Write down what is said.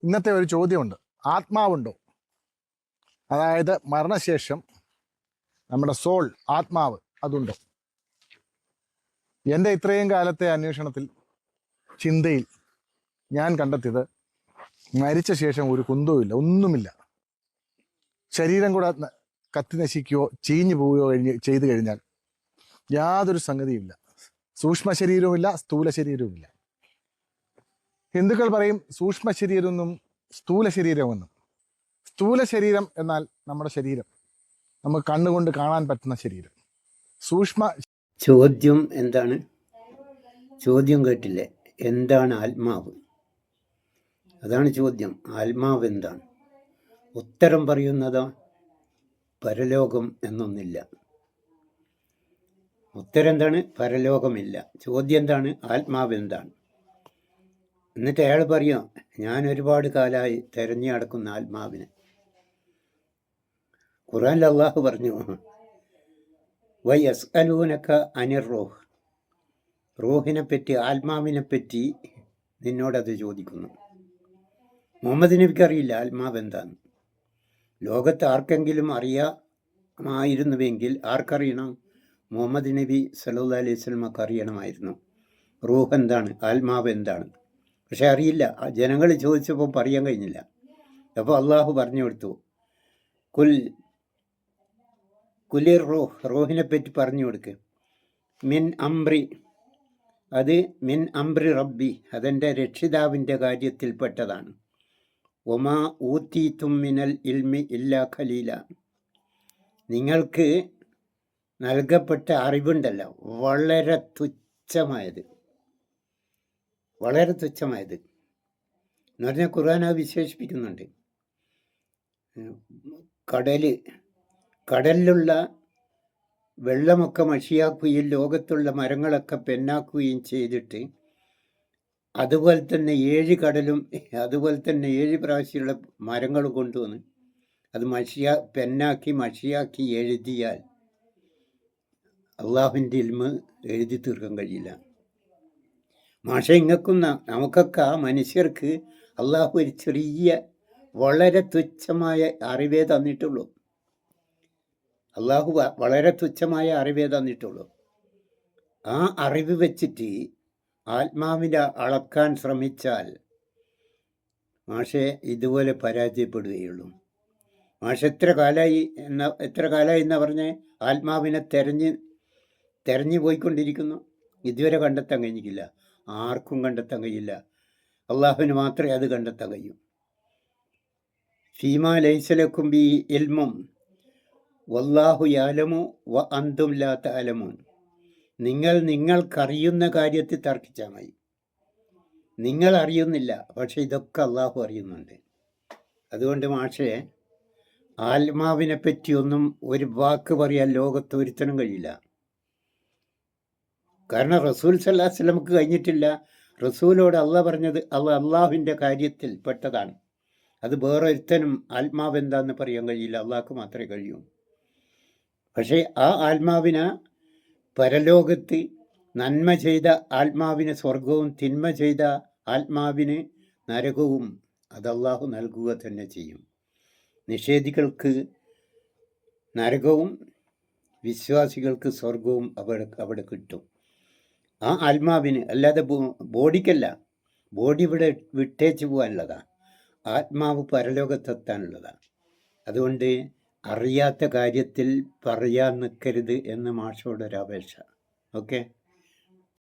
ഇന്നത്തെ ഒരു ചോദ്യമുണ്ട്. ആത്മാവുണ്ടോ? അതായത് മരണശേഷം നമ്മുടെ സോൾ, ആത്മാവ് അതുണ്ടോ? എൻ്റെ ഇത്രയും കാലത്തെ അന്വേഷണത്തിൽ, ചിന്തയിൽ ഞാൻ കണ്ടെത്തിയത് മരിച്ച ശേഷം ഒരു കുന്തവുമില്ല, ഒന്നുമില്ല. ശരീരം കൂടെ കത്തി നശിക്കുകയോ ചീഞ്ഞു പോവുകയോ ചെയ്തു കഴിഞ്ഞാൽ യാതൊരു സംഗതിയുമില്ല. സൂക്ഷ്മ ശരീരവുമില്ല, സ്ഥൂല ശരീരവുമില്ല. ഹിന്ദുക്കൾ പറയും സൂക്ഷ്മ ശരീരമെന്നും സ്ഥൂല ശരീരമെന്നും. സ്ഥൂല ശരീരം എന്നാൽ നമ്മുടെ ശരീരം, നമുക്ക് കണ്ണുകൊണ്ട് കാണാൻ പറ്റുന്ന ശരീരം. സൂക്ഷ്മ ചോദ്യം എന്താണ്? ചോദ്യം കേട്ടില്ലേ? എന്താണ് ആത്മാവ്? അതാണ് ചോദ്യം. ആത്മാവ് എന്താണ്? ഉത്തരം പറയുന്നതോ പരലോകം എന്നൊന്നില്ല. ഉത്തരം എന്താണ്? പരലോകമില്ല. ചോദ്യം എന്താണ്? ആത്മാവ് എന്താണ്? എന്നിട്ട് അയാൾ പറയും, ഞാൻ ഒരുപാട് കാലമായി തെരഞ്ഞു നടക്കുന്ന ആത്മാവിനെ. ഖുർആനിൽ അള്ളാഹു പറഞ്ഞു, വയസ്അലൂനക അനിർ റൂഹ്, റൂഹിനെ പറ്റി, ആത്മാവിനെ പറ്റി നിന്നോടത് ചോദിക്കുന്നു. മുഹമ്മദ് നബിക്ക് അറിയില്ല ആത്മാവ് എന്താന്ന്. ലോകത്ത് ആർക്കെങ്കിലും അറിയാമായിരുന്നുവെങ്കിൽ ആർക്കറിയണം? മുഹമ്മദ് നബി സല്ലല്ലാഹു അലൈഹി വസല്ലമക്ക് അറിയണമായിരുന്നു റൂഹ് എന്താണ്, ആത്മാവ് എന്താണ്. പക്ഷെ അറിയില്ല. ജനങ്ങൾ ചോദിച്ചപ്പോൾ പറയാൻ കഴിഞ്ഞില്ല. അപ്പോൾ അള്ളാഹു പറഞ്ഞു കൊടുത്തു, കുലിർ റൂഹ്, റൂഹിനെ പറ്റി പറഞ്ഞു കൊടുക്ക്. മിൻ അംറി, അത് മിൻ അംറി റബ്ബി, അതെൻ്റെ രക്ഷിതാവിൻ്റെ കാര്യത്തിൽപ്പെട്ടതാണ്. ഒമാ ഊത്തീതും മിനൽ ഇൽമി ഇല്ലാ ഖലീല, നിങ്ങൾക്ക് നൽകപ്പെട്ട അറിവുണ്ടല്ലോ വളരെ തുച്ഛമായത്, വളരെ തുച്ഛമായത് എന്ന് പറഞ്ഞാൽ ഖുർആൻ അത് വിശേഷിപ്പിക്കുന്നുണ്ട്. കടലിലുള്ള വെള്ളമൊക്കെ മഷിയാക്കുകയും ലോകത്തുള്ള മരങ്ങളൊക്കെ പെന്നാക്കുകയും ചെയ്തിട്ട്, അതുപോലെ തന്നെ 7 കടലും അതുപോലെ തന്നെ 7 പ്രാവശ്യമുള്ള മരങ്ങൾ കൊണ്ടുവന്ന് അത് പെന്നാക്കി മഷിയാക്കി എഴുതിയാൽ അള്ളാഹുവിൻ്റെ ഇൽമ് എഴുതി തീർക്കാൻ കഴിയില്ല. മാഷ ഇങ്ങക്കുന്ന നമുക്കൊക്കെ മനുഷ്യർക്ക് അള്ളാഹു ഒരു ചെറിയ വളരെ തുച്ഛമായ അറിവേ തന്നിട്ടുള്ളൂ. അള്ളാഹു വളരെ തുച്ഛമായ അറിവേ തന്നിട്ടുള്ളൂ. ആ അറിവ് വെച്ചിട്ട് ആത്മാവിനെ അളക്കാൻ ശ്രമിച്ചാൽ മാഷെ ഇതുപോലെ പരാജയപ്പെടുകയുള്ളൂ. മാഷ് എത്ര കാലമായി എന്നാ പറഞ്ഞ് ആത്മാവിനെ തെരഞ്ഞു പോയിക്കൊണ്ടിരിക്കുന്നു. ഇതുവരെ കണ്ടെത്താൻ കഴിഞ്ഞിട്ടില്ല. ആർക്കും കണ്ടെത്താൻ കഴിയില്ല. അള്ളാഹുവിന് മാത്രമേ അത് കണ്ടെത്താൻ കഴിയൂ. ഫീമാ ലൈസലക്കും ബി ഇൽമും വല്ലാഹു യഅലമു വ അന്തും ലാ തഅലമൂൻ, നിങ്ങൾക്കറിയുന്ന കാര്യത്തിൽ തർക്കിച്ചാൽ മതി. നിങ്ങൾ അറിയുന്നില്ല, പക്ഷെ ഇതൊക്കെ അള്ളാഹു അറിയുന്നുണ്ട്. അതുകൊണ്ട് മാഷേ ആത്മാവിനെ പറ്റിയൊന്നും ഒരു വാക്ക് പറയാൻ ലോകത്ത് ഒരുത്തനും കഴിയില്ല. കാരണം റസൂൽ സല്ലല്ലാഹു അലൈഹി വസല്ലമക്ക് കഴിഞ്ഞിട്ടില്ല. റസൂലോട് അള്ളാഹ് പറഞ്ഞത് അള്ളാഹുവിൻ്റെ കാര്യത്തിൽ പെട്ടതാണ്. അത് വേറെ ഒരുത്തനും ആത്മാവ് എന്താന്ന് പറയാൻ കഴിയില്ല, അള്ളാഹ്ക്ക് മാത്രമേ കഴിയൂ. പക്ഷേ ആ ആത്മാവിനെ പരലോകത്ത് നന്മ ചെയ്ത ആത്മാവിന് സ്വർഗവും തിന്മ ചെയ്ത ആത്മാവിന് നരകവും അത് അള്ളാഹു നൽകുക തന്നെ ചെയ്യും. നിഷേധികൾക്ക് നരകവും വിശ്വാസികൾക്ക് സ്വർഗവും അവിടെ കിട്ടും. ആ ആത്മാവിന്, അല്ലാതെ ബോഡിക്കല്ല. ബോഡി ഇവിടെ വിട്ടേച്ച് പോകാനുള്ളതാണ്. ആത്മാവ് പരലോകത്തെത്താനുള്ളതാണ്. അതുകൊണ്ട് അറിയാത്ത കാര്യത്തിൽ പറയാൻ നിൽക്കരുത് എന്ന് മാഷോടൊരപേക്ഷ. ഓക്കെ.